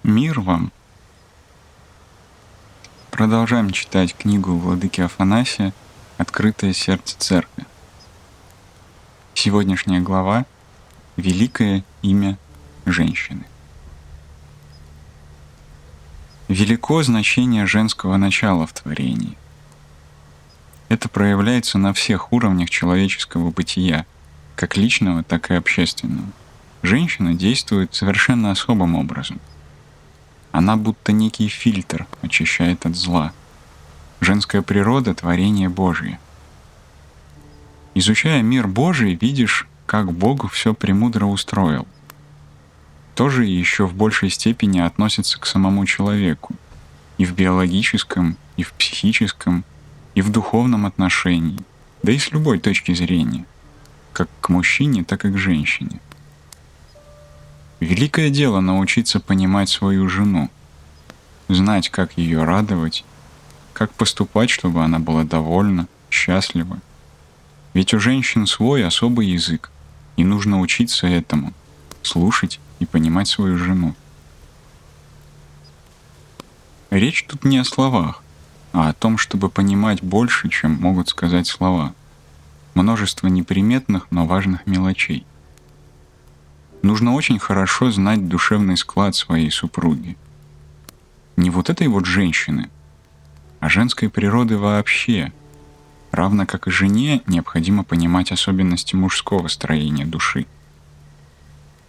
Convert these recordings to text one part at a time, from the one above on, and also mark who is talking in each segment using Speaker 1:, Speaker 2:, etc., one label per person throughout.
Speaker 1: Мир вам! Продолжаем читать книгу владыки Афанасия «Открытое сердце церкви». Сегодняшняя глава «Великое имя женщины». Велико значение женского начала в творении. Это проявляется на всех уровнях человеческого бытия, как личного, так и общественного. Женщина действует совершенно особым образом. Она будто некий фильтр очищает от зла. Женская природа — творение Божие. Изучая мир Божий, видишь, как Бог все премудро устроил. Тоже еще в большей степени относится к самому человеку. И в биологическом, и в психическом, и в духовном отношении, да и с любой точки зрения, как к мужчине, так и к женщине. Великое дело научиться понимать свою жену, знать, как ее радовать, как поступать, чтобы она была довольна, счастлива. Ведь у женщин свой особый язык, и нужно учиться этому, слушать и понимать свою жену. Речь тут не о словах, а о том, чтобы понимать больше, чем могут сказать слова. Множество неприметных, но важных мелочей. Нужно очень хорошо знать душевный склад своей супруги. Не вот этой вот женщины, а женской природы вообще. Равно как и жене необходимо понимать особенности мужского строения души.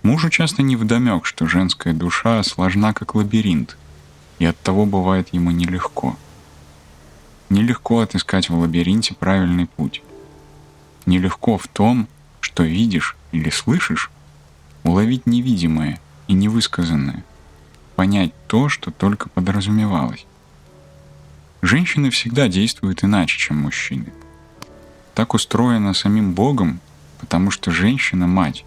Speaker 1: Мужу часто невдомек, что женская душа сложна как лабиринт, и оттого бывает ему нелегко. Нелегко отыскать в лабиринте правильный путь. Нелегко в том, что видишь или слышишь, уловить невидимое и невысказанное, понять то, что только подразумевалось. Женщины всегда действуют иначе, чем мужчины. Так устроено самим Богом, потому что женщина — мать.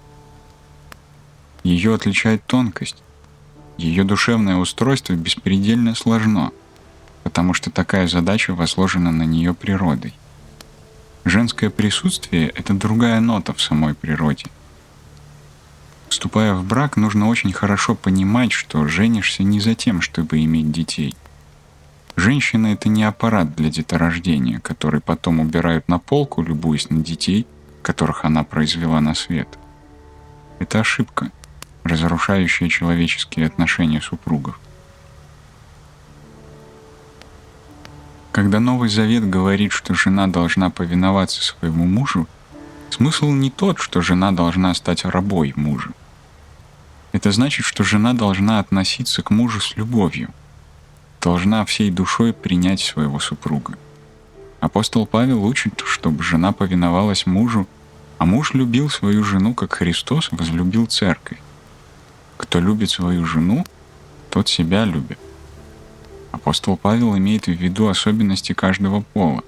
Speaker 1: Ее отличает тонкость. Ее душевное устройство беспредельно сложно, потому что такая задача возложена на нее природой. Женское присутствие — это другая нота в самой природе. Вступая в брак, нужно очень хорошо понимать, что женишься не за тем, чтобы иметь детей. Женщина — это не аппарат для деторождения, который потом убирают на полку, любуясь на детей, которых она произвела на свет. Это ошибка, разрушающая человеческие отношения супругов. Когда Новый Завет говорит, что жена должна повиноваться своему мужу, смысл не тот, что жена должна стать рабой мужа. Это значит, что жена должна относиться к мужу с любовью, должна всей душой принять своего супруга. Апостол Павел учит, чтобы жена повиновалась мужу, а муж любил свою жену, как Христос возлюбил церковь. Кто любит свою жену, тот себя любит. Апостол Павел имеет в виду особенности каждого пола.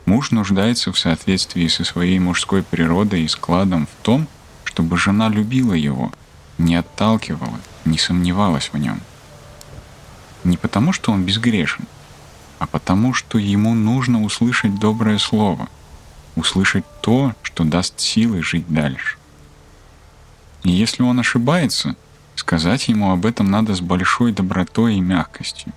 Speaker 1: Муж нуждается в соответствии со своей мужской природой и складом в том, чтобы жена любила его, не отталкивала, не сомневалась в нем. Не потому, что он безгрешен, а потому, что ему нужно услышать доброе слово, услышать то, что даст силы жить дальше. И если он ошибается, сказать ему об этом надо с большой добротой и мягкостью.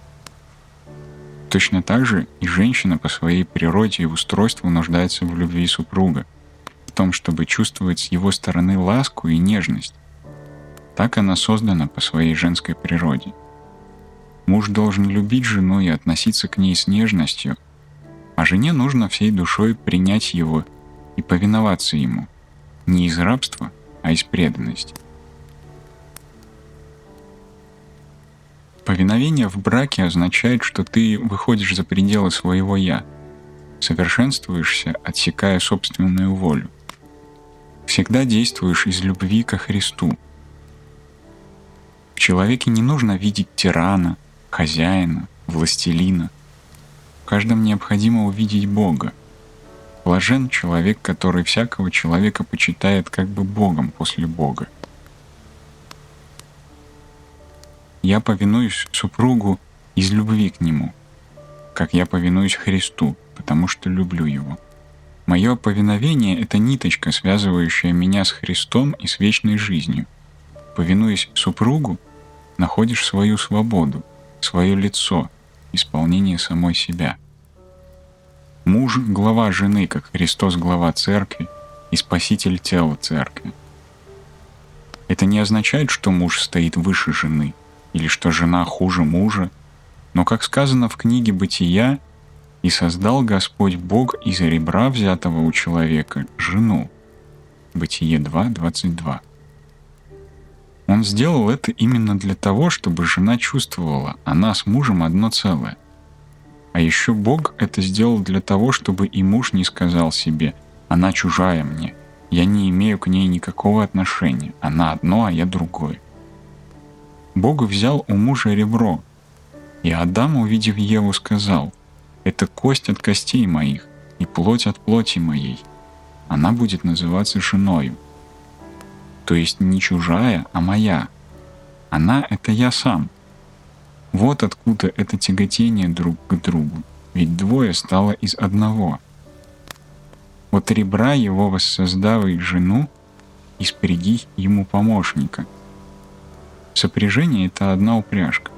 Speaker 1: Точно так же и женщина по своей природе и устройству нуждается в любви супруга, в том, чтобы чувствовать с его стороны ласку и нежность. Так она создана по своей женской природе. Муж должен любить жену и относиться к ней с нежностью, а жене нужно всей душой принять его и повиноваться ему, не из рабства, а из преданности. Повиновение в браке означает, что ты выходишь за пределы своего «я», совершенствуешься, отсекая собственную волю. Всегда действуешь из любви ко Христу. В человеке не нужно видеть тирана, хозяина, властелина. В каждом необходимо увидеть Бога. Блажен человек, который всякого человека почитает как бы Богом после Бога. Я повинуюсь супругу из любви к нему, как я повинуюсь Христу, потому что люблю его. Мое повиновение — это ниточка, связывающая меня с Христом и с вечной жизнью. Повинуясь супругу, находишь свою свободу, свое лицо, исполнение самой себя. Муж — глава жены, как Христос — глава церкви и спаситель тела церкви. Это не означает, что муж стоит выше жены или что жена хуже мужа, но, как сказано в книге «Бытия», «И создал Господь Бог из ребра, взятого у человека, жену». Бытие 2:22. Он сделал это именно для того, чтобы жена чувствовала, она с мужем одно целое. А еще Бог это сделал для того, чтобы и муж не сказал себе: «Она чужая мне, я не имею к ней никакого отношения, она одно, а я другое». Бог взял у мужа ребро, и Адам, увидев Еву, сказал: «Это кость от костей моих и плоть от плоти моей. Она будет называться женою». То есть не чужая, а моя. Она — это я сам. Вот откуда это тяготение друг к другу, ведь двое стало из одного. От ребра его воссоздавай жену, и спряги ему помощника. Сопряжение — это одна упряжка.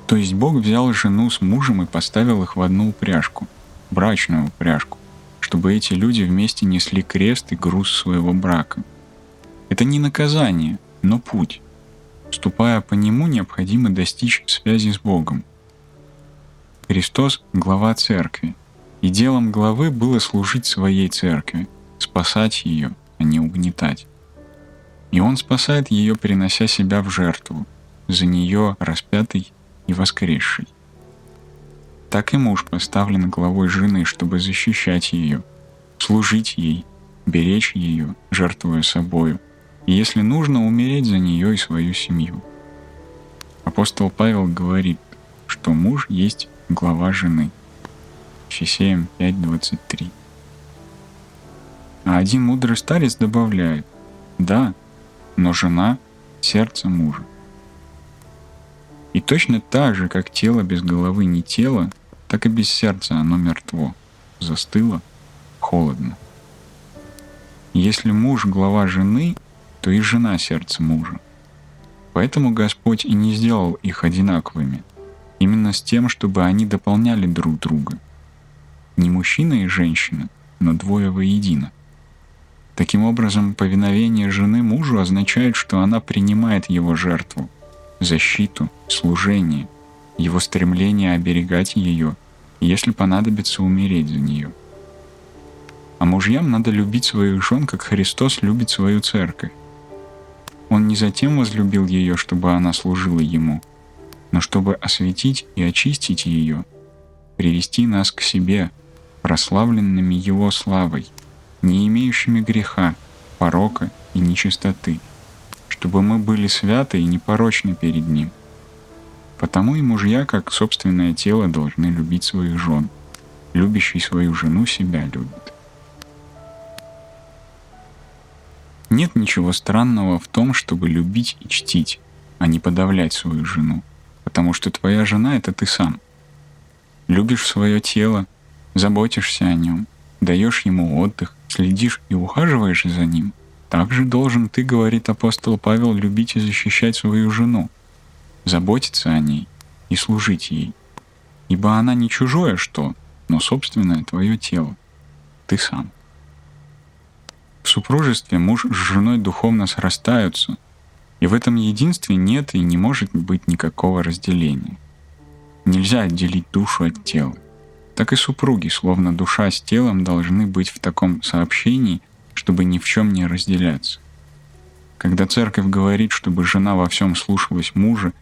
Speaker 1: То есть Бог взял жену с мужем и поставил их в одну упряжку, брачную упряжку, чтобы эти люди вместе несли крест и груз своего брака. Это не наказание, но путь. Ступая по нему, необходимо достичь связи с Богом. Христос — глава церкви, и делом главы было служить своей церкви, спасать ее, а не угнетать. И Он спасает ее, принося себя в жертву, за нее распятый и воскресший. Так и муж поставлен главой жены, чтобы защищать ее, служить ей, беречь ее, жертвуя собою, и если нужно, умереть за нее и свою семью. Апостол Павел говорит, что муж есть глава жены. Ефесеям 5:23. А один мудрый старец добавляет: да, но жена — сердце мужа. И точно так же, как тело без головы не тело, так и без сердца оно мертво, застыло, холодно. Если муж — глава жены, то и жена — сердце мужа. Поэтому Господь и не сделал их одинаковыми, именно с тем, чтобы они дополняли друг друга. Не мужчина и женщина, но двое воедино. Таким образом, повиновение жены мужу означает, что она принимает его жертву, защиту, служение, его стремление оберегать ее, и если понадобится, умереть за нее. А мужьям надо любить своих жен, как Христос любит свою церковь. Он не затем возлюбил ее, чтобы она служила ему, но чтобы осветить и очистить ее, привести нас к себе, прославленными его славой, не имеющими греха, порока и нечистоты, чтобы мы были святы и непорочны перед ним. Потому и мужья, как собственное тело, должны любить своих жен. Любящий свою жену себя любит. Нет ничего странного в том, чтобы любить и чтить, а не подавлять свою жену, потому что твоя жена — это ты сам. Любишь свое тело, заботишься о нем, даешь ему отдых, следишь и ухаживаешь за ним. Также должен ты, говорит апостол Павел, любить и защищать свою жену, заботиться о ней и служить ей. Ибо она не чужое что, но собственное твое тело, ты сам. В супружестве муж с женой духовно срастаются, и в этом единстве нет и не может быть никакого разделения. Нельзя отделить душу от тела. Так и супруги, словно душа с телом, должны быть в таком сообщении, чтобы ни в чем не разделяться. Когда церковь говорит, чтобы жена во всем слушалась мужа,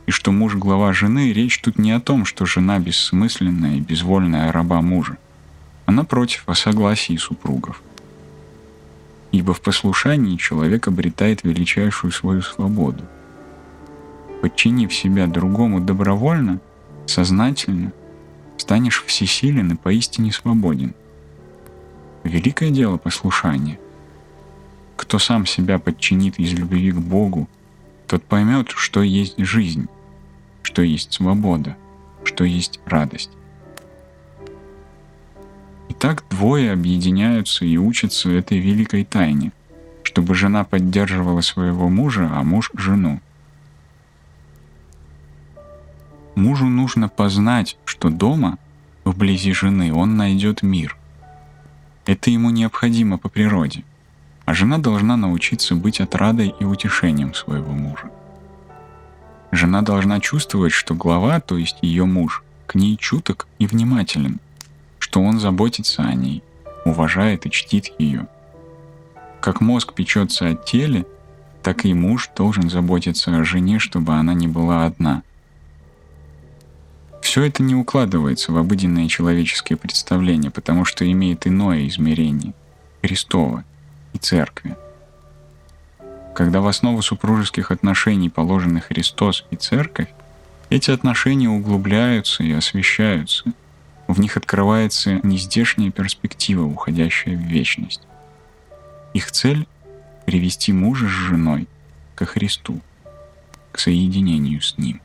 Speaker 1: и что муж — глава жены, речь тут не о том, что жена бессмысленная и безвольная раба мужа, а напротив, о согласии супругов. Ибо в послушании человек обретает величайшую свою свободу. Подчинив себя другому добровольно, сознательно, станешь всесилен и поистине свободен. Великое дело послушания. Кто сам себя подчинит из любви к Богу, тот поймет, что есть жизнь, что есть свобода, что есть радость. Итак, двое объединяются и учатся этой великой тайне, чтобы жена поддерживала своего мужа, а муж — жену. Мужу нужно познать, что дома, вблизи жены, он найдет мир. Это ему необходимо по природе. А жена должна научиться быть отрадой и утешением своего мужа. Жена должна чувствовать, что глава, то есть ее муж, к ней чуток и внимателен, что он заботится о ней, уважает и чтит ее. Как мозг печется о теле, так и муж должен заботиться о жене, чтобы она не была одна. Все это не укладывается в обыденное человеческое представление, потому что имеет иное измерение — Христово и Церкви. Когда в основу супружеских отношений положены Христос и Церковь, эти отношения углубляются и освещаются. В них открывается нездешняя перспектива, уходящая в вечность. Их цель — привести мужа с женой ко Христу, к соединению с Ним.